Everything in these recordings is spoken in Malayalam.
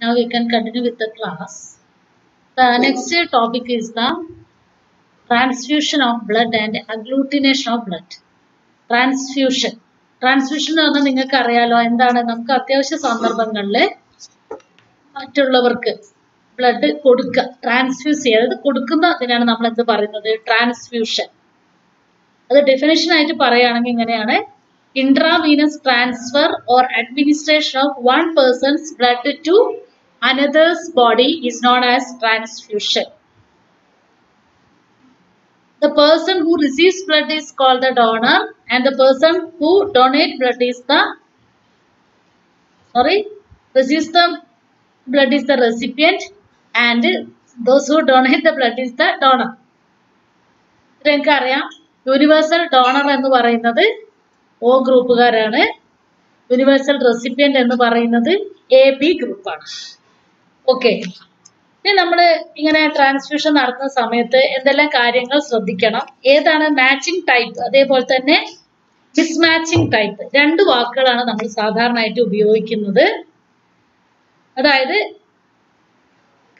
Now we can continue with the class. The next topic is the transfusion of blood and agglutination of blood. Transfusion. Transfusion എന്ന് പറഞ്ഞാൽ നിങ്ങൾക്ക് അറിയാലോ എന്താണ് നമുക്ക് അത്യാവശ്യ സന്ദർഭങ്ങളിൽ മറ്റുള്ളവർക്ക് ബ്ലഡ് കൊടുക്കുക ട്രാൻസ്ഫ്യൂസ് ചെയ്യുക അത് കൊടുക്കുന്നതിനാണ് നമ്മൾ എന്ത് പറയുന്നത് ട്രാൻസ്ഫ്യൂഷൻ. അത് ഡെഫിനിഷൻ ആയിട്ട് പറയുകയാണെങ്കിൽ ഇങ്ങനെയാണ് intravenous transfer or administration of one person's blood to another's body is known as transfusion. The person who receives blood is called the donor and the person who donates blood is the receives the blood is the recipient and those who donate the blood is the donor. നിങ്ങൾക്ക് അറിയാം യൂണിവേഴ്സൽ ഡോണർ എന്ന് പറയുന്നത് O ഗ്രൂപ്പുകാരാണ്. യൂണിവേഴ്സൽ റെസിപ്പിയന്റ് എന്ന് പറയുന്നത് AB ഗ്രൂപ്പാണ്. ഓക്കെ, ഇനി നമ്മൾ ഇങ്ങനെ ട്രാൻസ്ഫ്യൂഷൻ നടത്തുന്ന സമയത്ത് എന്തെല്ലാം കാര്യങ്ങൾ ശ്രദ്ധിക്കണം, ഏതാണ് മാച്ചിങ് ടൈപ്പ് അതേപോലെ തന്നെ മിസ്മാച്ചിങ് ടൈപ്പ്, രണ്ട് വാക്കുകളാണ് നമ്മൾ സാധാരണയായിട്ട് ഉപയോഗിക്കുന്നത്. അതായത്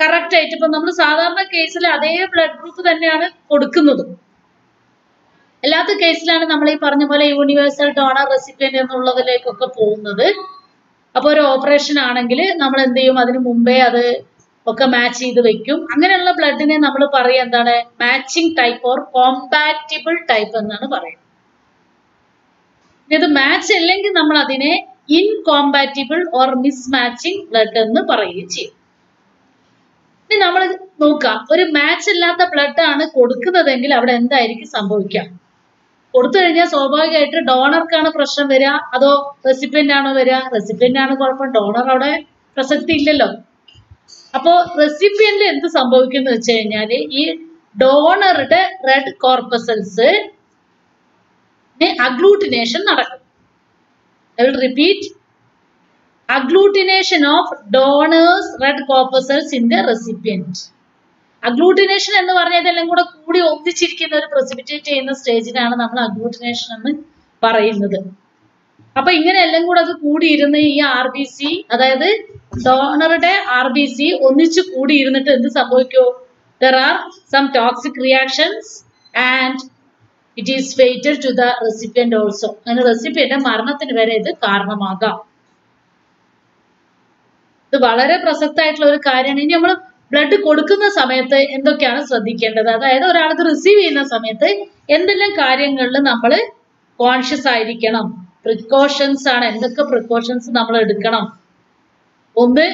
കറക്റ്റ് ആയിട്ട് ഇപ്പൊ നമ്മൾ സാധാരണ കേസിൽ അതേ ബ്ലഡ് ഗ്രൂപ്പ് തന്നെയാണ് കൊടുക്കുന്നത്. അല്ലാത്ത കേസിലാണ് നമ്മൾ ഈ പറഞ്ഞ പോലെ യൂണിവേഴ്സൽ ഡോണർ റെസിപ്പിയന്റ് എന്നുള്ളതിലേക്കൊക്കെ പോകുന്നത്. അപ്പോൾ ഒരു ഓപ്പറേഷൻ ആണെങ്കിൽ നമ്മൾ എന്ത് ചെയ്യും, അതിന് മുമ്പേ അത് ഒക്കെ മാച്ച് ചെയ്ത് വെക്കും. അങ്ങനെയുള്ള ബ്ലഡിനെ നമ്മൾ പറയുക എന്താണ് matching type or compatible type എന്നാണ് പറയുന്നത്. ഇത് മാച്ച് അല്ലെങ്കിൽ നമ്മൾ അതിനെ ഇൻകോമ്പാറ്റിബിൾ ഓർ മിസ്മാച്ചിങ് ബ്ലഡ് എന്ന് പറയുകയും ചെയ്യും. ഇനി നമ്മൾ നോക്കാം, ഒരു മാച്ച് ഇല്ലാത്ത ബ്ലഡ് ആണ് കൊടുക്കുന്നതെങ്കിൽ അവിടെ എന്തായിരിക്കും സംഭവിക്കുക. കൊടുത്തു കഴിഞ്ഞാൽ സ്വാഭാവികമായിട്ട് ഡോണർക്കാണ് പ്രശ്നം വരിക അതോ റെസിപ്പിയന്റ് ആണോ വരിക? റെസിപ്പിയന്റ് ആണ് കുഴപ്പം, ഡോണർ അവിടെ പ്രസക്തി ഇല്ലല്ലോ. അപ്പോ റെസിപ്പിയന്റിൽ എന്ത് സംഭവിക്കും എന്ന് വെച്ച് കഴിഞ്ഞാല് ഈ ഡോണറുടെ റെഡ് കോർപ്പസൽസ് അഗ്ലൂട്ടിനേഷൻ നടക്കും. I will repeat, agglutination of donors red corpuscles in the recipient. Agglutination എന്ന് പറഞ്ഞാൽ ഇതെല്ലാം കൂടെ കൂടി ഒന്നിച്ചിരിക്കുന്ന ഒരു പ്രസിപ്പിറ്റേറ്റ് ചെയ്യുന്ന സ്റ്റേജിനാണ് നമ്മൾ അഗ്ലൂട്ടിനേഷൻ എന്ന് പറയുന്നത്. അപ്പൊ ഇങ്ങനെ എല്ലാം കൂടെ അത് കൂടിയിരുന്ന് ഈ RBC അതായത് ഡോണറുടെ RBC ഒന്നിച്ച് കൂടിയിരുന്നിട്ട് എന്ത് സംഭവിക്കോ, there are some toxic reactions and it is fatal to the recipient also. അങ്ങനെ റെസിപ്പിയന്റ് മരണത്തിന് വരെ ഇത് കാരണമാകാം. ഇത് വളരെ പ്രസക്തമായിട്ടുള്ള ഒരു കാര്യമാണ്. ഇനി നമ്മൾ ബ്ലഡ് കൊടുക്കുന്ന സമയത്ത് എന്തൊക്കെയാണ് ശ്രദ്ധിക്കേണ്ടത്, അതായത് ഒരാൾക്ക് റിസീവ് ചെയ്യുന്ന സമയത്ത് എന്തെല്ലാം കാര്യങ്ങളിൽ നമ്മൾ കോൺഷ്യസ് ആയിരിക്കണം, പ്രിക്കോഷൻസ് ആണ്, എന്തൊക്കെ പ്രിക്കോഷൻസ് നമ്മൾ എടുക്കണം. ഒന്ന്,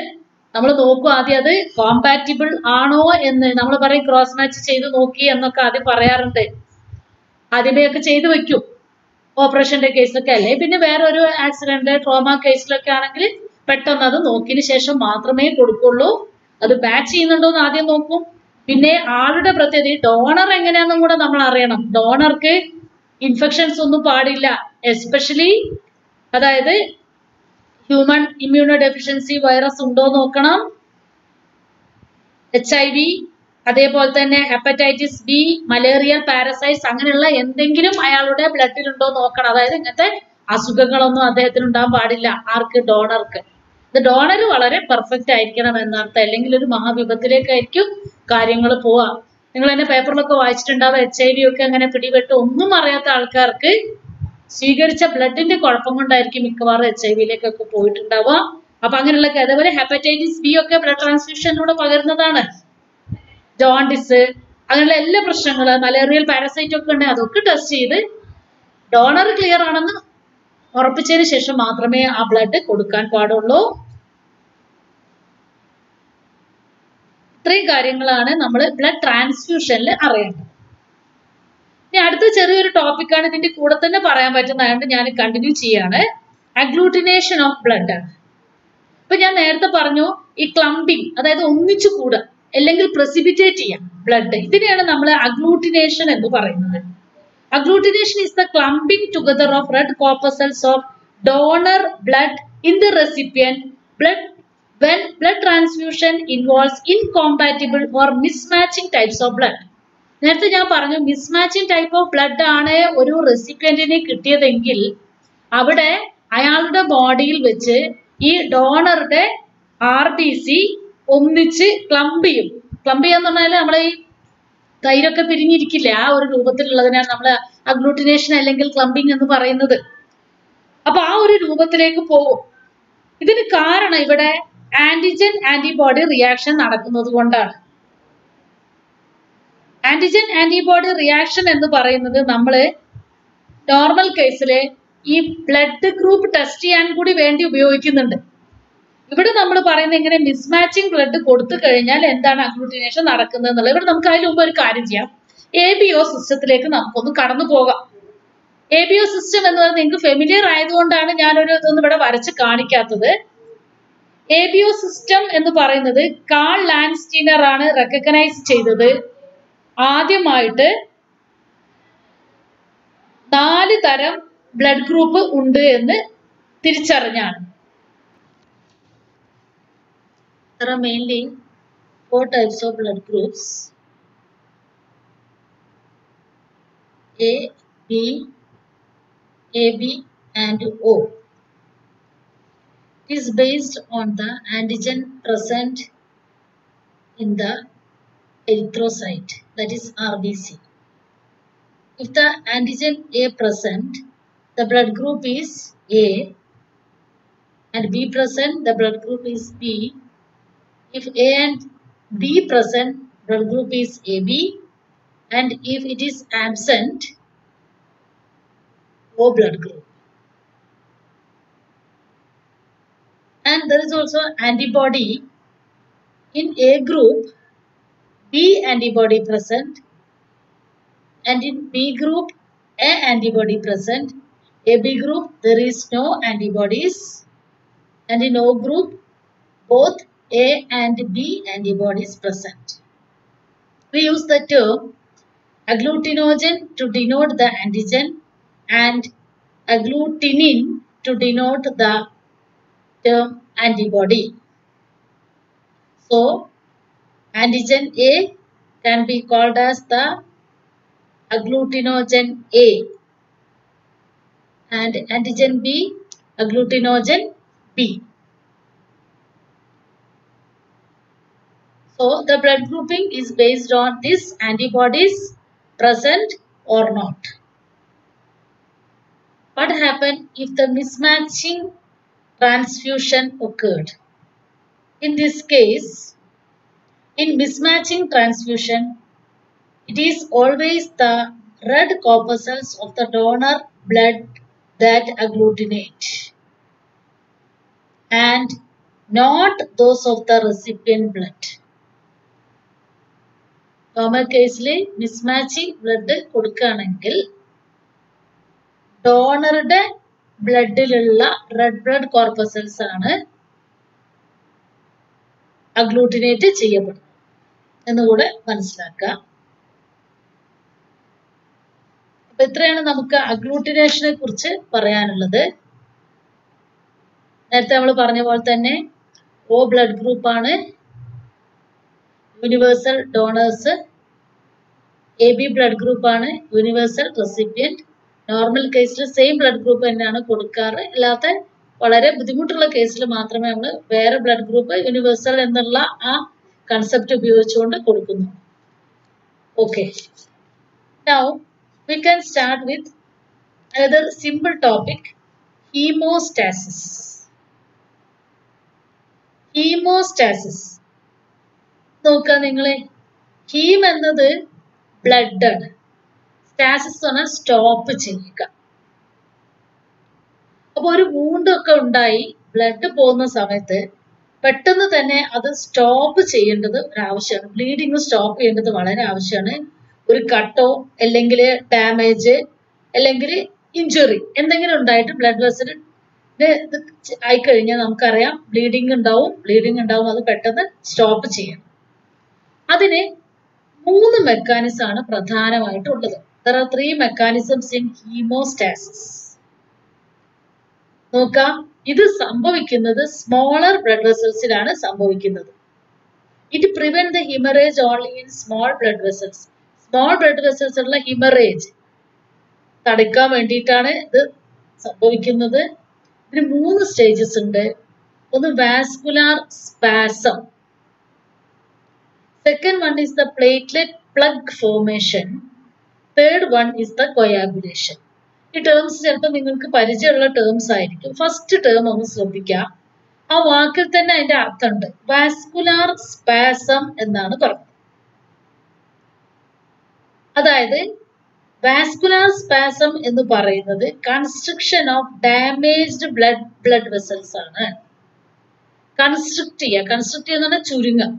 നമ്മൾ നോക്കും ആദ്യം അത് കോമ്പാറ്റിബിൾ ആണോ എന്ന്. നമ്മൾ പറയും ക്രോസ് മാച്ച് ചെയ്ത് നോക്കി എന്നൊക്കെ ആദ്യം പറയാറുണ്ട്. ആദ്യമേയൊക്കെ ചെയ്ത് വെക്കും ഓപ്പറേഷന്റെ കേസിലൊക്കെ, അല്ലേ പിന്നെ വേറെ ഒരു ആക്സിഡന്റ് ട്രോമ കേസിലൊക്കെ ആണെങ്കിൽ പെട്ടെന്ന് അത് നോക്കിയതിന് ശേഷം മാത്രമേ കൊടുക്കുള്ളൂ. അത് മാച്ച് ചെയ്യുന്നുണ്ടോ എന്ന് ആദ്യം നോക്കും. പിന്നെ ആളുടെ പ്രത്യേകത, ഈ ഡോണർ എങ്ങനെയാണെന്നും കൂടെ നമ്മൾ അറിയണം. ഡോണർക്ക് ഇൻഫെക്ഷൻസ് ഒന്നും പാടില്ല, എസ്പെഷ്യലി അതായത് ഹ്യൂമൻ ഇമ്മ്യൂണോ ഡെഫിഷ്യൻസി വൈറസ് ഉണ്ടോ നോക്കണം, HIV അതേപോലെ തന്നെ ഹെപ്പറ്റൈറ്റിസ് B, മലേറിയ, പാരസൈറ്റ്സ് അങ്ങനെയുള്ള എന്തെങ്കിലും അയാളുടെ ബ്ലഡിലുണ്ടോ നോക്കണം. അതായത് ഇങ്ങനത്തെ അസുഖങ്ങളൊന്നും അദ്ദേഹത്തിന് ഉണ്ടാകാൻ പാടില്ല. ആർക്ക്? ഡോണർക്ക്. ഇത് ഡോണർ വളരെ പെർഫെക്റ്റ് ആയിരിക്കണം എന്നർത്ഥം, അല്ലെങ്കിൽ ഒരു മഹാവിപത്തിലേക്കായിരിക്കും കാര്യങ്ങൾ പോവാ. നിങ്ങൾ എന്നെ പേപ്പറിലൊക്കെ വായിച്ചിട്ടുണ്ടാവും, HIV ഒക്കെ അങ്ങനെ പിടിപെട്ട് ഒന്നും അറിയാത്ത ആൾക്കാർക്ക് സ്വീകരിച്ച ബ്ലഡിന്റെ കുഴപ്പം കൊണ്ടായിരിക്കും മിക്കവാറും HIV പോയിട്ടുണ്ടാവുക. അപ്പൊ അങ്ങനെയുള്ള അതേപോലെ ഹെപ്പറ്റൈറ്റിസ് B ഒക്കെ ബ്ലഡ് ട്രാൻസ്ഫ്യൂഷനിലൂടെ പകരുന്നതാണ്. ജോണ്ടിസ് അങ്ങനെയുള്ള എല്ലാ പ്രശ്നങ്ങള്, മലേറിയൽ പാരസൈറ്റ് ഒക്കെ ഉണ്ടെങ്കിൽ അതൊക്കെ ടെസ്റ്റ് ചെയ്ത് ഡോണർ ക്ലിയർ ആണെന്ന് ഉറപ്പിച്ചതിന് ശേഷം മാത്രമേ ആ ബ്ലഡ് കൊടുക്കാൻ പാടുള്ളൂ. ഇത്രയും കാര്യങ്ങളാണ് നമ്മൾ ബ്ലഡ് ട്രാൻസ്ഫ്യൂഷനിൽ അറിയേണ്ടത്. ഇനി അടുത്ത ചെറിയൊരു ടോപ്പിക്കാണ്, ഇതിന്റെ കൂടെ തന്നെ പറയാൻ പറ്റുന്നതായത് ഞാൻ കണ്ടിന്യൂ ചെയ്യാണ്. അഗ്ലൂട്ടിനേഷൻ ഓഫ് ബ്ലഡ് ആണ്. ഇപ്പൊ ഞാൻ നേരത്തെ പറഞ്ഞു ഈ ക്ലംപിംഗ്, അതായത് ഒന്നിച്ചു കൂടുക അല്ലെങ്കിൽ പ്രസിപ്പിറ്റേറ്റ് ചെയ്യാം ബ്ലഡ്, ഇതിനെയാണ് നമ്മൾ അഗ്ലൂട്ടിനേഷൻ എന്ന് പറയുന്നത്. Agglutination is the clumping together of red corpuscles of donor blood in the recipient blood when blood transfusion involves incompatible or mismatching types of blood. നേരത്തെ ഞാൻ പറഞ്ഞു മിസ്മാച്ചിങ് ടൈപ്പ് ഓഫ് ബ്ലഡ് ആണ് ഒരു റെസിപ്പിയന്റിന് കിട്ടിയതെങ്കിൽ അവിടെ അയാളുടെ ബോഡിയിൽ വെച്ച് ഈ ഡോണറുടെ RBC ഒന്നിച്ച് ക്ലംപ് ചെയ്യും. ക്ലംപ് ചെയ്യാന്ന് പറഞ്ഞാൽ നമ്മളെ ഈ തൈരൊക്കെ പിരിഞ്ഞിരിക്കില്ല, ആ ഒരു രൂപത്തിലുള്ളതിനാണ് നമ്മൾ അഗ്ലൂട്ടിനേഷൻ അല്ലെങ്കിൽ ക്ലംപിംഗ് എന്ന് പറയുന്നത്. അപ്പൊ ആ ഒരു രൂപത്തിലേക്ക് പോകും. ഇതിന് കാരണം ഇവിടെ ആന്റിജൻ ആന്റിബോഡി റിയാക്ഷൻ നടക്കുന്നത് കൊണ്ടാണ്. ആന്റിജൻ ആന്റിബോഡി റിയാക്ഷൻ എന്ന് പറയുന്നത് നമ്മൾ നോർമൽ കേസില് ഈ ബ്ലഡ് ഗ്രൂപ്പ് ടെസ്റ്റ് ചെയ്യാൻ കൂടി വേണ്ടി ഉപയോഗിക്കുന്നുണ്ട്. ഇവിടെ നമ്മൾ പറയുന്നത് ഇങ്ങനെ മിസ്മാച്ചിങ് ബ്ലഡ് കൊടുത്തു കഴിഞ്ഞാൽ എന്താണ് അഗ്ലൂട്ടിനേഷൻ നടക്കുന്നത് എന്നുള്ളത്. ഇവിടെ നമുക്ക് അതിന് മുമ്പ് ഒരു കാര്യം ചെയ്യാം. ABO സിസ്റ്റത്തിലേക്ക് നമുക്കൊന്ന് കടന്നു പോകാം. ABO സിസ്റ്റം എന്ന് പറയുന്നത് നിങ്ങൾക്ക് ഫെമിലിയർ ആയതുകൊണ്ടാണ് ഞാനൊരു ഇതൊന്നും ഇവിടെ വരച്ച് കാണിക്കാത്തത്. ABO സിസ്റ്റം എന്ന് പറയുന്നത് കാൾ ലാൻസ്റ്റീനർ ആണ് റെക്കഗ്നൈസ് ചെയ്തത്. ആദ്യമായിട്ട് 4 തരം ബ്ലഡ് ഗ്രൂപ്പ് ഉണ്ട് എന്ന് തിരിച്ചറിഞ്ഞാണ്. There are mainly 4 types of blood groups: A, B, AB and O. It is based on the antigen present in the erythrocyte, that is RBC. If the antigen A present, the blood group is A, and B present, the blood group is B. If A and B present, blood group is AB, and if it is absent, O blood group. And there is also antibody in A group, B antibody present, and in B group, A antibody present. AB group, there is no antibodies, and in O group, both A and B antibodies present. We use the term agglutinogen to denote the antigen and agglutinin to denote the term antibody. So, antigen A can be called as the agglutinogen A, and antigen B, agglutinogen B. So, the blood grouping is based on these antibodies present or not. What happened if the mismatching transfusion occurred? In this case, in mismatching transfusion, it is always the red corpuscles of the donor blood that agglutinate, and not those of the recipient blood. Normal കേസിൽ മിസ്മാച്ചിങ് ബ്ലഡ് കൊടുക്കുകയാണെങ്കിൽ ഡോണറുടെ ബ്ലഡിലുള്ള റെഡ് ബ്ലഡ് കോർപ്പസൽസ് ആണ് അഗ്ലൂട്ടിനേറ്റ് ചെയ്യപ്പെടുന്നത് എന്നുകൂടെ മനസ്സിലാക്കുക. അപ്പൊ ഇത്രയാണ് നമുക്ക് അഗ്ലൂട്ടിനേഷനെ കുറിച്ച് പറയാനുള്ളത്. നേരത്തെ നമ്മൾ പറഞ്ഞ പോലെ തന്നെ O ബ്ലഡ് ഗ്രൂപ്പാണ് യൂണിവേഴ്സൽ ഡോണേഴ്സ്. AB ബ്ലഡ് ഗ്രൂപ്പാണ് യൂണിവേഴ്സൽ റെസിപ്പിയന്റ്. നോർമൽ കേസിൽ സെയിം ബ്ലഡ് ഗ്രൂപ്പ് തന്നെയാണ് കൊടുക്കാറ്. അല്ലാത്ത വളരെ ബുദ്ധിമുട്ടുള്ള കേസിൽ മാത്രമേ നമ്മൾ വേറെ ബ്ലഡ് ഗ്രൂപ്പ് യൂണിവേഴ്സൽ എന്നുള്ള ആ കൺസെപ്റ്റ് ഉപയോഗിച്ചുകൊണ്ട് കൊടുക്കുന്നു. Okay, now we can start with another simple topic, hemostasis. Hemostasis നോക്കുക നിങ്ങളെ. ഹീം എന്നത് ബ്ലഡ് ആണ്. സ്റ്റാസിസ് പറഞ്ഞാൽ സ്റ്റോപ്പ് ചെയ്യുക. അപ്പൊ ഒരു വൂണ്ടൊക്കെ ഉണ്ടായി ബ്ലഡ് പോകുന്ന സമയത്ത് പെട്ടെന്ന് തന്നെ അത് സ്റ്റോപ്പ് ചെയ്യേണ്ടത് ഒരാവശ്യമാണ്. ബ്ലീഡിങ് സ്റ്റോപ്പ് ചെയ്യേണ്ടത് വളരെ ആവശ്യമാണ്. ഒരു കട്ടോ അല്ലെങ്കിൽ ഡാമേജ് അല്ലെങ്കിൽ ഇഞ്ചുറി എന്തെങ്കിലും ഉണ്ടായിട്ട് ബ്ലഡ് വെസൽ ഇത് ആയിക്കഴിഞ്ഞാൽ നമുക്കറിയാം ബ്ലീഡിങ് ഉണ്ടാവും. അത് പെട്ടെന്ന് സ്റ്റോപ്പ് ചെയ്യണം. അതിന് 3 മെക്കാനിസം ആണ് പ്രധാനമായിട്ടുള്ളത്. There are 3 mechanisms in hemostasis. നോക്കാം, ഇത് സംഭവിക്കുന്നത് സ്മോളർ ബ്ലഡ് വെസൽസിലാണ് സംഭവിക്കുന്നത്. It prevent the ഹിമറേജ് only in small blood vessels. Small blood vessels ഉള്ള ഹിമറേജ് തടുക്കാൻ വേണ്ടിയിട്ടാണ് ഇത് സംഭവിക്കുന്നത്. ഇതിന് 3 സ്റ്റേജസ് ഉണ്ട്. ഒന്ന് vascular spasm. Second one is the platelet plug formation. Third one is the coagulation. ഈ ടേംസ് ചിലപ്പോൾ നിങ്ങൾക്ക് പരിചയമുള്ള ടേംസ് ആയിരിക്കും. ഫസ്റ്റ് ടേം ഒന്ന് ശ്രദ്ധിക്കുക. ആ വാക്കിൽ തന്നെ അതിന്റെ അർത്ഥമുണ്ട്. വാസ്കുലാർ സ്പാസം എന്നാണ് പറഞ്ഞത്. അതായത് വാസ്കുലാർ സ്പാസം എന്ന് പറയുന്നത് construction of damaged blood vessels ആണ്. കൺസ്ട്രക്ട് ചെയ്യുക എന്ന് പറഞ്ഞാൽ ചുരുങ്ങുക.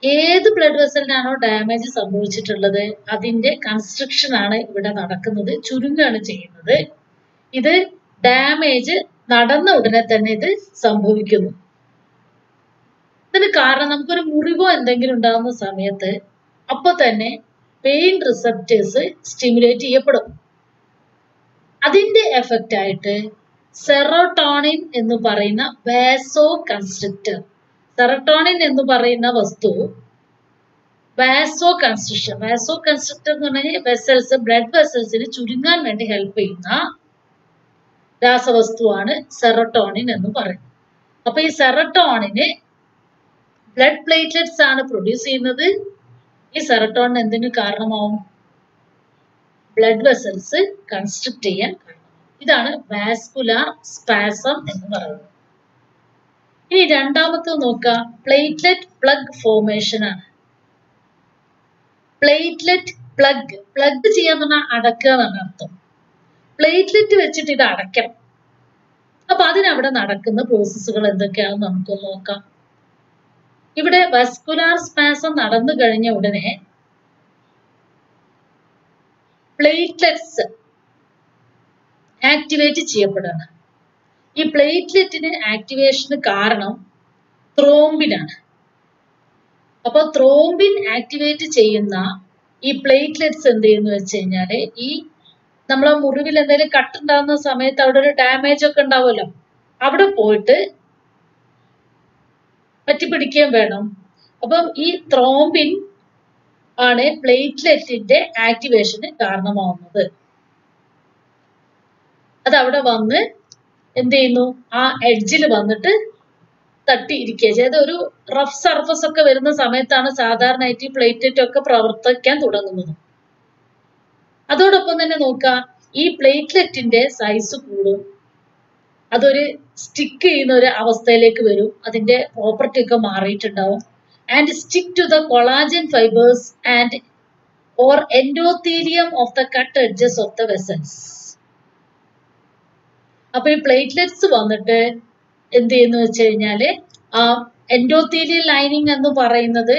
ഏത് ബ്ലഡ് വെസലിനാണോ ഡാമേജ് സംഭവിച്ചിട്ടുള്ളത് അതിന്റെ കൺസ്ട്രക്ഷൻ ആണ് ഇവിടെ നടക്കുന്നത്, ചുരുങ്ങാണ് ചെയ്യുന്നത്. ഇത് ഡാമേജ് നടന്ന ഉടനെ തന്നെ ഇത് സംഭവിക്കുന്നു. ഇതിന് കാരണം നമുക്കൊരു മുറിവോ എന്തെങ്കിലും ഉണ്ടാകുന്ന സമയത്ത് അപ്പൊ തന്നെ പെയിൻ റിസപ്റ്റേഴ്സ് സ്റ്റിമുലേറ്റ് ചെയ്യപ്പെടും. അതിന്റെ എഫക്റ്റ് ആയിട്ട് സെറോട്ടോണിൻ എന്ന് പറയുന്ന വാസോ കൺസ്ട്രിക്ടർ, സെറട്ടോണിൻ എന്ന് പറയുന്ന വസ്തു വാസോ കൺസ്ട്രക്ടർ എന്ന് പറഞ്ഞാൽ വെസൽസ്, ബ്ലഡ് വെസൽസിന് ചുരുങ്ങാൻ വേണ്ടി ഹെൽപ്പ് ചെയ്യുന്ന രാസവസ്തുവാണ് സെറട്ടോണിൻ എന്ന് പറയുന്നത്. അപ്പൊ ഈ സെറട്ടോണിന് ബ്ലഡ് പ്ലേറ്റ്ലെറ്റ്സ് ആണ് പ്രൊഡ്യൂസ് ചെയ്യുന്നത്. ഈ സെറട്ടോണിൻ എന്തിനു കാരണമാവും? ബ്ലഡ് വെസൽസ് കൺസ്ട്രക്ട് ചെയ്യാൻ കാരണമാവും. ഇതാണ് വാസ്കുലാർ സ്പാസം എന്ന് പറയുന്നത്. ഇനി രണ്ടാമത്തെ നോക്കുക, പ്ലേറ്റ്ലെറ്റ് പ്ലഗ് ഫോർമേഷൻ ആണ്. പ്ലേറ്റ്ലെറ്റ് പ്ലഗ് ചെയ്യാന്ന് പറഞ്ഞാൽ അടക്കുക എന്നാണ് അർത്ഥം. പ്ലേറ്റ്ലെറ്റ് വെച്ചിട്ട് ഇത് അടയ്ക്കണം. അപ്പൊ അതിനവിടെ നടക്കുന്ന പ്രോസസ്സുകൾ എന്തൊക്കെയാണെന്ന് നമുക്കൊന്ന് നോക്കാം. ഇവിടെ വാസ്കുലാർ സ്പാസം നടന്നു കഴിഞ്ഞ ഉടനെ പ്ലേറ്റ്ലെറ്റ്സ് ആക്ടിവേറ്റ് ചെയ്യപ്പെടുകയാണ്. ഈ പ്ലേറ്റ്ലെറ്റിന് ആക്ടിവേഷന് കാരണം ത്രോംബിനാണ്. അപ്പൊ ത്രോംബിൻ ആക്ടിവേറ്റ് ചെയ്യുന്ന ഈ പ്ലേറ്റ്ലെറ്റ്സ് എന്ത് ചെയ്യുന്നു വെച്ച് കഴിഞ്ഞാല് ഈ നമ്മളെ മുറിവിൽ എന്തെങ്കിലും കട്ടുണ്ടാകുന്ന സമയത്ത് അവിടെ ഒരു ഡാമേജ് ഒക്കെ ഉണ്ടാവുമല്ലോ, അവിടെ പോയിട്ട് പറ്റിപ്പിടിക്കുകയും വേണം. അപ്പം ഈ ത്രോംബിൻ ആണ് പ്ലേറ്റ്ലെറ്റിന്റെ ആക്ടിവേഷന് കാരണമാവുന്നത്. അത് അവിടെ വന്ന് എന്ത് ചെയ്യുന്നു, ആ എഡ്ജിൽ വന്നിട്ട് തട്ടിയിരിക്കുക. അതായത് ഒരു റഫ് സർഫസ് ഒക്കെ വരുന്ന സമയത്താണ് സാധാരണയായിട്ട് ഈ പ്ലേറ്റ്ലെറ്റ് ഒക്കെ പ്രവർത്തിക്കാൻ തുടങ്ങുന്നത്. അതോടൊപ്പം തന്നെ നോക്കുക, ഈ പ്ലേറ്റ്ലെറ്റിന്റെ സൈസ് കൂടും, അതൊരു സ്റ്റിക്ക് ചെയ്യുന്ന ഒരു അവസ്ഥയിലേക്ക് വരും, അതിന്റെ പ്രോപ്പർട്ടി ഒക്കെ മാറിയിട്ടുണ്ടാവും. And stick to the collagen fibres and or endothelium of the cut edges of the vessels. അപ്പൊ ഈ പ്ലേറ്റ്ലെറ്റ്സ് വന്നിട്ട് എന്ത് ചെയ്യുന്നു വെച്ച് കഴിഞ്ഞാല് ആ എൻഡോത്തീലിയൽ ലൈനിങ് എന്ന് പറയുന്നത്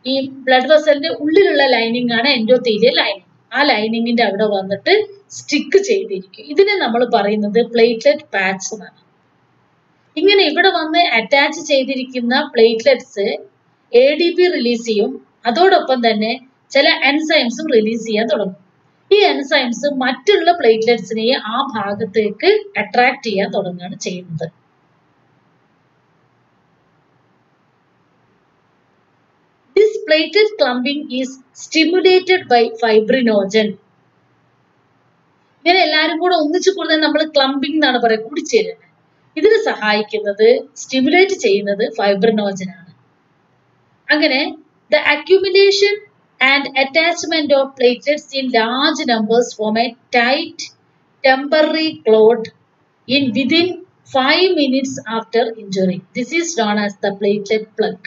ഈ ബ്ലഡ് വെസലിന്റെ ഉള്ളിലുള്ള ലൈനിങ് ആണ് എൻഡോത്തീലിയൽ ലൈനിങ്. ആ ലൈനിങ്ങിന്റെ അവിടെ വന്നിട്ട് സ്റ്റിക്ക് ചെയ്തിരിക്കും. ഇതിനെ നമ്മൾ പറയുന്നത് പ്ലേറ്റ്ലെറ്റ് പാച്ച് എന്നാണ്. ഇങ്ങനെ ഇവിടെ വന്ന് അറ്റാച്ച് ചെയ്തിരിക്കുന്ന പ്ലേറ്റ്ലെറ്റ്സ് ADP റിലീസ് ചെയ്യും. അതോടൊപ്പം തന്നെ ചില എൻസൈംസും റിലീസ് ചെയ്യാൻ തുടങ്ങും. ഈ എൻസൈംസ് മറ്റുള്ള പ്ലേറ്റ്ലെറ്റ്സിനെ ആ ഭാഗത്തേക്ക് അട്രാക്ട് ചെയ്യാൻ തുടങ്ങുകയാണ് ചെയ്യുന്നത്. This platelet clumping is stimulated by fibrinogen. ഇങ്ങനെ എല്ലാവരും കൂടെ ഒന്നിച്ചു കൂടുതൽ നമ്മൾ ക്ലംപിംഗ് എന്നാണ് പറയുക, കൂടിച്ചേരുന്നത്. ഇതിന് സഹായിക്കുന്നത്, സ്റ്റിമുലേറ്റ് ചെയ്യുന്നത് ഫൈബ്രിനോജൻ ആണ്. അങ്ങനെ the accumulation and attachment of platelets in large numbers form a tight temporary clot in within 5 minutes after injury. This is known as the platelet plug.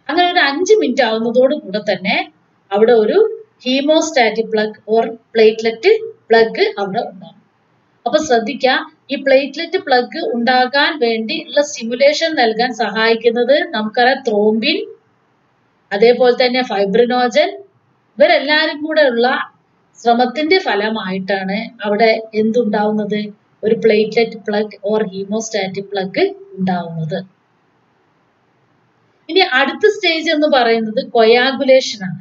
അങ്ങനെ ഒരു 5 മിനിറ്റ് ആവുന്നതോട് കൂടെ തന്നെ അവിടെ ഒരു ഹീമോസ്റ്റാറ്റിക് പ്ലഗ് ഓർ പ്ലേറ്റ്ലെറ്റ് പ്ലഗ് അവിടെ ഉണ്ടാകും. അപ്പൊ ശ്രദ്ധിക്കുക, ഈ പ്ലേറ്റ്ലെറ്റ് പ്ലഗ് ഉണ്ടാകാൻ വേണ്ടി ഉള്ള സ്റ്റിമുലേഷൻ നൽകാൻ സഹായിക്കുന്നത് നമുക്കറിയാം ത്രോംബിൻ, അതേപോലെ തന്നെ ഫൈബ്രിനോജൻ. ഇവരെല്ലാരും കൂടെ ഉള്ള ശ്രമത്തിന്റെ ഫലമായിട്ടാണ് അവിടെ എന്തുണ്ടാവുന്നത്, ഒരു പ്ലേറ്റ്ലെറ്റ് പ്ലഗ് ഓർ ഹീമോസ്റ്റാറ്റിക് പ്ലഗ് ഉണ്ടാവുന്നത്. ഇനി അടുത്ത സ്റ്റേജ് എന്ന് പറയുന്നത് കൊയാഗുലേഷൻ ആണ്.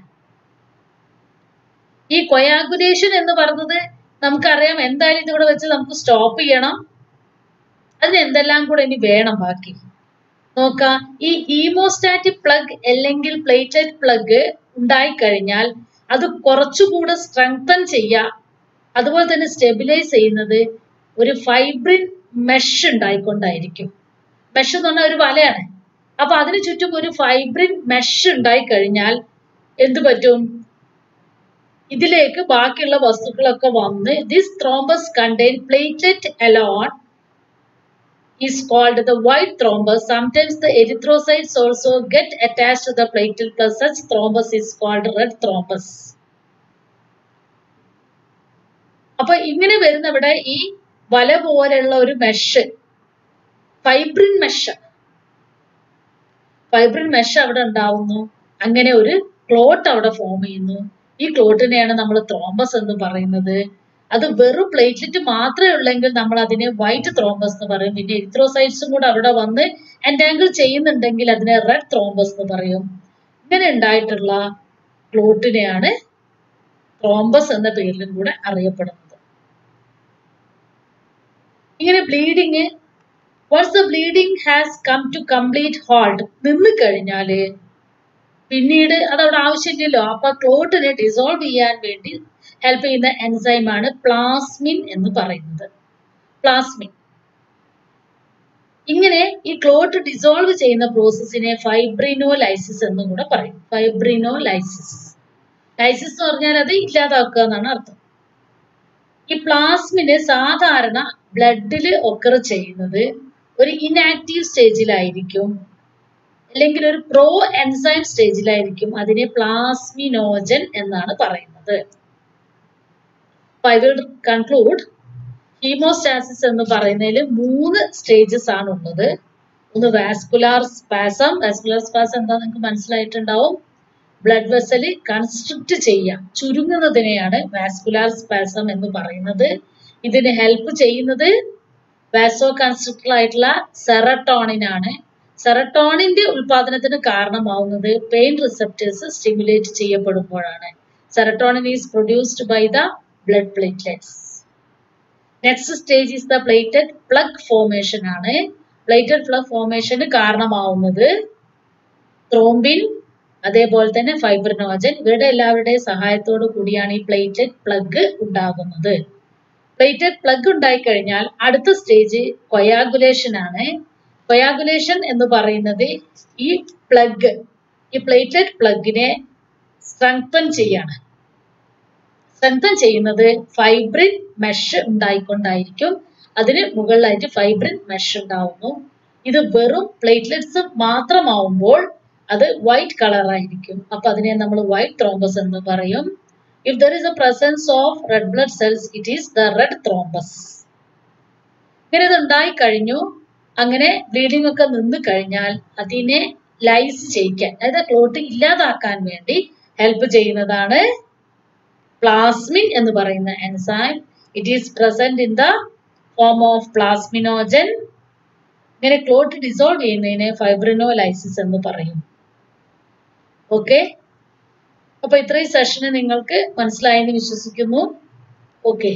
ഈ കൊയാഗുലേഷൻ എന്ന് പറയുന്നത് നമുക്കറിയാം എന്തായാലും ഇതിവിടെ വെച്ച് നമുക്ക് സ്റ്റോപ്പ് ചെയ്യണം. അതിന് എന്തെല്ലാം കൂടെ ഇനി വേണം ബാക്കി നോക്കാം. ഈ ഹീമോസ്റ്റാറ്റിക് പ്ലഗ് അല്ലെങ്കിൽ പ്ലേറ്റ്ലെറ്റ് പ്ലഗ് ഉണ്ടായിക്കഴിഞ്ഞാൽ അത് കുറച്ചുകൂടെ സ്ട്രെങ്തൻ ചെയ്യുക, അതുപോലെ തന്നെ സ്റ്റെബിലൈസ് ചെയ്യുന്നത് ഒരു ഫൈബ്രിൻ മെഷ് ഉണ്ടായിക്കൊണ്ടായിരിക്കും. മെഷ് എന്ന് പറഞ്ഞാൽ ഒരു വലയാണ്. അപ്പൊ അതിന് ചുറ്റും ഒരു ഫൈബ്രിൻ മെഷ് ഉണ്ടായി കഴിഞ്ഞാൽ എന്ത് പറ്റും? ഇതിലേക്ക് ബാക്കിയുള്ള വസ്തുക്കളൊക്കെ വന്ന് this thrombus contain platelet alone is called the white thrombus. Sometimes the erythrocytes also get attached to the platelet plus such thrombus is called red thrombus. അപ്പൊ ഇങ്ങനെ വരുന്ന ഇവിടെ ഈ വല പോലെയുള്ള ഒരു മെഷ്, ഫൈബ്രിൻ മെഷ് അവിടെ ഉണ്ടാവുന്നു. അങ്ങനെ ഒരു ക്ലോട്ട് അവിടെ ഫോം ചെയ്യുന്നു. ഈ ക്ലോട്ടിനെയാണ് നമ്മൾ ത്രോംബസ് എന്ന് പറയുന്നത്. അത് വെറും പ്ലേറ്റ്ലെറ്റ് മാത്രമേ ഉള്ളെങ്കിൽ നമ്മൾ അതിനെ വൈറ്റ് ത്രോംബസ് എന്ന് പറയും. പിന്നെ എരിത്രോസൈറ്റ്സും കൂടെ അവിടെ വന്ന് എൻറ്റാങ്കിൾ ചെയ്യുന്നുണ്ടെങ്കിൽ അതിനെ റെഡ് ത്രോംബസ് എന്ന് പറയും. ഇങ്ങനെ ഉണ്ടായിട്ടുള്ള ക്ലോട്ടിനെയാണ് ത്രോംബസ് എന്ന പേരിലും കൂടെ അറിയപ്പെടുന്നത്. ഇങ്ങനെ bleeding, once the bleeding has come to complete halt, നിന്ന് കഴിഞ്ഞാല് പിന്നീട് അതവിടെ ആവശ്യമില്ലല്ലോ. അപ്പൊ ക്ലോട്ടിനെ ഡിസോൾവ് ചെയ്യാൻ വേണ്ടി ഹെൽപ്പ് ചെയ്യുന്ന എൻസൈമാണ് പ്ലാസ്മിൻ എന്ന് പറയുന്നത്. പ്ലാസ്മിൻ. ഇങ്ങനെ ഈ ക്ലോട്ട് ഡിസോൾവ് ചെയ്യുന്ന പ്രോസസ്സിനെ ഫൈബ്രിനോലൈസിസ് എന്നും കൂടെ പറയും. ഫൈബ്രിനോലൈസിസ്. ലൈസിസ് എന്ന് പറഞ്ഞാൽ അത് ഇല്ലാതാക്കുക എന്നാണ് അർത്ഥം. ഈ പ്ലാസ്മിന് സാധാരണ ബ്ലഡിൽ ഒക്കർ ചെയ്യുന്നത് ഒരു ഇനാക്റ്റീവ് സ്റ്റേജിലായിരിക്കും, അല്ലെങ്കിൽ ഒരു പ്രോ എൻസൈം സ്റ്റേജിലായിരിക്കും. അതിനെ പ്ലാസ്മിനോജൻ എന്നാണ് പറയുന്നത്. I will conclude. ഹീമോസ്റ്റാസിസ് എന്ന് പറയുന്നതിൽ 3 സ്റ്റേജസ് ആണ് ഉള്ളത്. ഒന്ന് വാസ്കുലാർ സ്പാസം. വാസ്കുലാർ സ്പാസം എന്താ നിങ്ങൾക്ക് മനസ്സിലായിട്ടുണ്ടാവും. ബ്ലഡ് വെസൽ കൺസ്ട്രിക്റ്റ് ചെയ്യാം, ചുരുങ്ങുന്നതിനെയാണ് വാസ്കുലാർ സ്പാസം എന്ന് പറയുന്നത്. ഇതിന് ഹെൽപ്പ് ചെയ്യുന്നത് വാസോ കൺസ്ട്രിക്ടർ ആയിട്ടുള്ള സെറട്ടോണിൻ ആണ്. സെറട്ടോണിന്റെ ഉൽപാദനത്തിന് കാരണമാവുന്നത് പെയിൻ റിസപ്റ്റേഴ്സ് സ്റ്റിമുലേറ്റ് ചെയ്യപ്പെടുമ്പോഴാണ്. Serotonin is produced by the blood platelets. Next stage is the platelet plug formation ആണ്. platelet plug formation കാരണമാവുന്നത് ത്രോംബിൻ, അതേപോലെ തന്നെ ഫൈബ്രിനോജൻ. ഇവരുടെ എല്ലാവരുടെയും സഹായത്തോടു കൂടിയാണ് ഈ പ്ലേറ്റ്ലെറ്റ് പ്ലഗ് ഉണ്ടാകുന്നത്. പ്ലേറ്റ്ലെറ്റ് പ്ലഗ് ഉണ്ടായിക്കഴിഞ്ഞാൽ അടുത്ത സ്റ്റേജ് കൊയാഗുലേഷൻ ആണ്. കൊയാഗുലേഷൻ എന്ന് പറയുന്നത് ഈ പ്ലേറ്റ്ലെറ്റ് പ്ലഗിനെ സ്ട്രെങ്തൻ ചെയ്യാണ്. സ്ട്രെങ്തൻ ചെയ്യുന്നത് ഫൈബ്രിൻ മെഷ് ഉണ്ടായിക്കൊണ്ടായിരിക്കും. അതിന് മുകളിലായിട്ട് ഫൈബ്രിൻ മെഷ് ഉണ്ടാവുന്നു. ഇത് വെറും പ്ലേറ്റ്ലെറ്റ്സ് മാത്രമാവുമ്പോൾ അത് വൈറ്റ് കളർ ആയിരിക്കും. അപ്പൊ അതിനെ നമ്മൾ വൈറ്റ് ത്രോംബസ് എന്ന് പറയും. If there is a presence of red blood cells it is the red thrombus. ഇങ്ങനെ ഇത് ഉണ്ടായി കഴിഞ്ഞു. അങ്ങനെ ബ്ലീഡിംഗ് ഒക്കെ നിന്ന് കഴിഞ്ഞാൽ അതിനെ ലൈസ് ചെയ്യിക്കാൻ, അതായത് ക്ലോട്ട് ഇല്ലാതാക്കാൻ വേണ്ടി ഹെൽപ്പ് ചെയ്യുന്നതാണ് പ്ലാസ്മിൻ എന്ന് പറയുന്ന enzyme. It is present in the form of plasminogen. ഇങ്ങനെ ക്ലോട്ട് ഡിസോൾവ് ചെയ്യുന്നതിനെ ഫൈബ്രിനോലൈസിസ് എന്ന് പറയും. ഓക്കെ, അപ്പൊ ഇത്രയും സെഷന് നിങ്ങൾക്ക് മനസ്സിലായെന്ന് വിശ്വസിക്കുന്നു. ഓക്കെ.